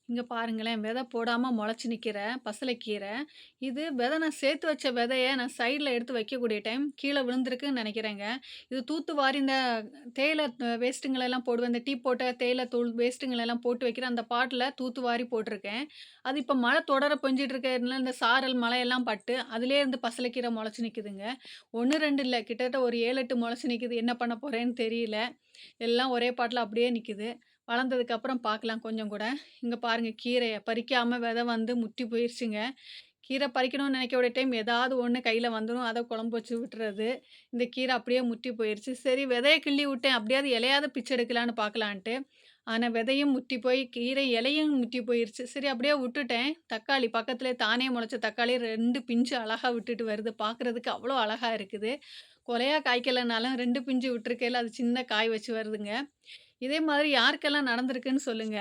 இங்க பாருங்களேன், விதை போடாம முளைச்சு நிக்கிற பசலைக்கீரை. இது விதை நான் சேர்த்து வச்ச விதைய நான் சைடுல எடுத்து வைக்கக்கூடிய டைம் கீழ விழுந்திருக்குன்னு நெனைக்கிறேங்க. இது தூத்துவாரி இந்த தேயிலை வேஸ்ட்டுங்களெல்லாம் போடுவேன். இந்த டீ போட்ட தேயிலை தூள் வேஸ்ட்டுங்களெல்லாம் போட்டு வைக்கிற அந்த பாட்டுல தூத்துவாரி போட்டிருக்கேன். அது இப்ப மழை தொடர பெஞ்சுட்டு இருக்கறதுனால இந்த சாரல் மழையெல்லாம் பட்டு, அதிலேயே இருந்து பசலைக்கீரை முளைச்சு நிக்குதுங்க. 1, 2 இல்ல. கிட்டத்தட்ட ஒரு 7, 8 முளைச்சு நிக்குது. என்ன பண்ண போறேன்னு தெரியல. எல்லாம் ஒரே பாட்டுல அப்படியே நிக்குது. வளர்ந்ததுக்கு அப்புறம் பார்க்கலாம் கொஞ்சம் கூட. இங்க பாருங்க கீரைய பறிக்காம விதை வந்து முத்தி போயிருச்சுங்க. கீரை பறிக்கணும்னு நினைக்கக்கூடிய டைம் ஏதாவது ஒண்ணு கையில வந்துரும். அத குழம்பு வச்சு விட்டுறது. இந்த கீரை அப்படியே முத்தி போயிருச்சு. சரி விதைய கிள்ளி விட்டேன். அப்படியாவது இலையாவது பிச்சு எடுக்கலான்னு பார்க்கலான்ட்டு. ஆனா விதையும் முத்தி போய், கீரை இலையும் முத்தி போயிருச்சு. சரி அப்படியே விட்டுட்டேன். தக்காளி பக்கத்திலேயே தானே முளைச்ச தக்காளி 2 பிஞ்சு அழகா விட்டுட்டு வருது. பார்க்கறதுக்கு அவ்வளோ அழகா இருக்குது. கொலையா காய்க்கலனாலும் 2 பிஞ்சு விட்டுருக்கையில அது சின்ன காய் வச்சு வருதுங்க. இதே மாதிரி யாருக்கெல்லாம் நடந்திருக்குன்னு சொல்லுங்க.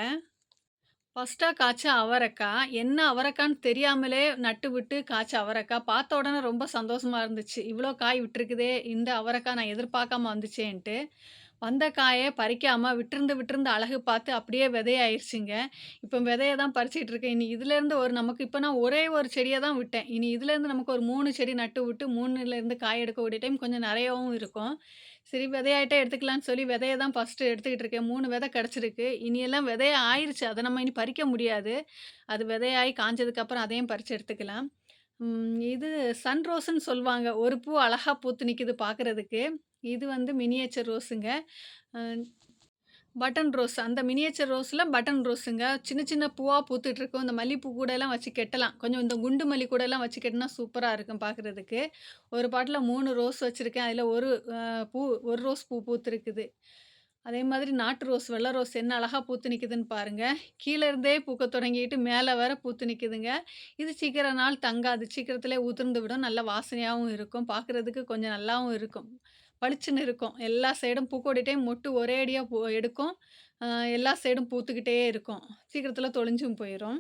ஃபர்ஸ்ட்டா காய்ச்ச அவரக்கா. என்ன அவரக்கான்னு தெரியாமலே நட்டு விட்டு காய்ச்ச அவரக்கா. பார்த்த உடனே ரொம்ப சந்தோஷமா இருந்துச்சு. இவ்ளோ காய் விட்டுருக்குதே! இந்த அவரக்கா நான் எதிர்பார்க்காம வந்துச்சேன்ட்டு. வந்த காய பறிக்காம விட்டிருந்து விட்டிருந்து அழகு பார்த்து அப்படியே விதையாயிருச்சுங்க. இப்ப விதைய தான் பறிச்சுட்டு இருக்கேன். இனி இதுலேருந்து ஒரு நமக்கு இப்ப நான் ஒரே ஒரு செடிய தான் விட்டேன். இனி இதுலேருந்து நமக்கு ஒரு 3 செடி நட்டு விட்டு 3லேருந்து காய் எடுக்கக்கூடிய டைம் கொஞ்சம் நெறையாவும் இருக்கும். சரி விதையாயிட்டே எடுத்துக்கலான்னு சொல்லி விதைய தான் ஃபர்ஸ்ட்டு எடுத்துக்கிட்டு இருக்கேன். 3 விதை கிடச்சிருக்கு. இனி எல்லாம் விதைய ஆயிருச்சு. அத நம்ம இனி பறிக்க முடியாது. அது விதையாயி காஞ்சதுக்கப்புறம் அதையும் பறிச்சு எடுத்துக்கலாம். இது சன்ரோஸ்ன்னு சொல்வாங்க. ஒரு பூ அழகா பூத்து நிக்குது பார்க்கறதுக்கு. இது வந்து மினியேச்சர் ரோஸுங்க. அ பட்டன் ரோஸ். அந்த மினியேச்சர் ரோஸ்ல பட்டன் ரோஸுங்க. சின்ன சின்ன பூவா பூத்துட்ருக்கும். இந்த மல்லிப்பூ கூடலாம் வச்சு கெட்டலாம். கொஞ்சம் இந்த குண்டு மல்லி கூடலாம் வச்சு கட்டினா சூப்பரா இருக்கும் பார்க்கறதுக்கு. ஒரு பாட்ல 3 ரோஸ் வச்சிருக்கேன். அதில ஒரு பூ 1 ரோஸ் பூ பூத்திருக்குது. அதே மாதிரி நாட்டு ரோஸ், வெள்ள ரோஸ் என்ன அழகா பூத்து நிக்குதுன்னு பாருங்க. கீழ இருந்தே பூக்கத் தொடங்கிட்டு மேல வர பூத்து நிக்குதுங்க. இது சீக்கிர நாள் தங்காது. சீக்கிரத்திலே உதிர்ந்து விடும். நல்ல வாசனையாவும் இருக்கும். பார்க்கறதுக்கு கொஞ்சம் நல்லாவும் இருக்கும். பளிச்சுன்னு இருக்கும். எல்லா சைடும் பூக்கக்கூடிய டைம் மொட்டு ஒரே அடியா எடுக்கும். அ எல்லா சைடும் பூத்துக்கிட்டே இருக்கும். சீக்கிரத்தில தொலைஞ்சும் போயிரும்.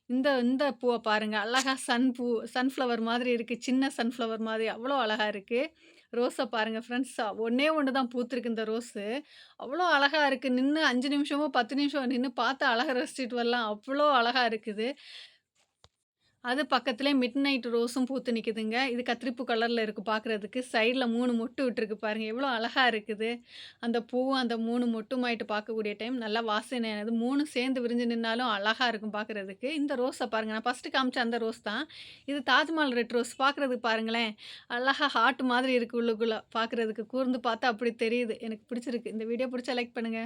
இந்த இந்த பூவ பாருங்க. அழகா சன்ஃப்ளவர் மாதிரி இருக்கு. சின்ன சன்ஃப்ளவர் மாதிரி அவ்வளோ அழகா இருக்கு. ரோஸ பாருங்க ஃப்ரெண்ட்ஸ். ஒண்ணே ஒண்ணு தான் பூத்திருக்கு இந்த ரோஸு. அவ்வளோ அழகா இருக்கு. நின்னு 5 நிமிஷமோ, 10 நிமிஷம் நின்னு பார்த்து அழக ரசிச்சுட்டு வரலாம். அவ்வளோ அழகா இருக்குது. அது பக்கத்திலே மிட் நைட் ரோஸும் பூத்து நிக்குதுங்க. இது கத்திரிப்பூ கலர்ல இருக்கு பார்க்குறதுக்கு. சைடுல 3 மொட்டு விட்டுருக்கு பாருங்க. எவ்வளோ அழகா இருக்குது. அந்த பூவும் அந்த 3 மொட்டுமாயிட்டு பார்க்கக்கூடிய டைம் நல்லா வாசனையானது. 3 சேர்ந்து விரிஞ்சு நின்னாலும் அழகா இருக்கும் பார்க்குறதுக்கு. இந்த ரோஸ பாருங்க. நான் ஃபர்ஸ்ட்டு காமிச்ச அந்த ரோஸ் தான். இது தாஜ்மஹால் ரெட் ரோஸ். பார்க்குறதுக்கு பாருங்களேன். அழகா ஹார்ட் மாதிரி இருக்கு உள்ளுக்குள்ள. பார்க்குறதுக்கு கூர்ந்து பார்த்தா அப்படி தெரியுது. எனக்கு பிடிச்சிருக்கு. இந்த வீடியோ பிடிச்சா லைக் பண்ணுங்க.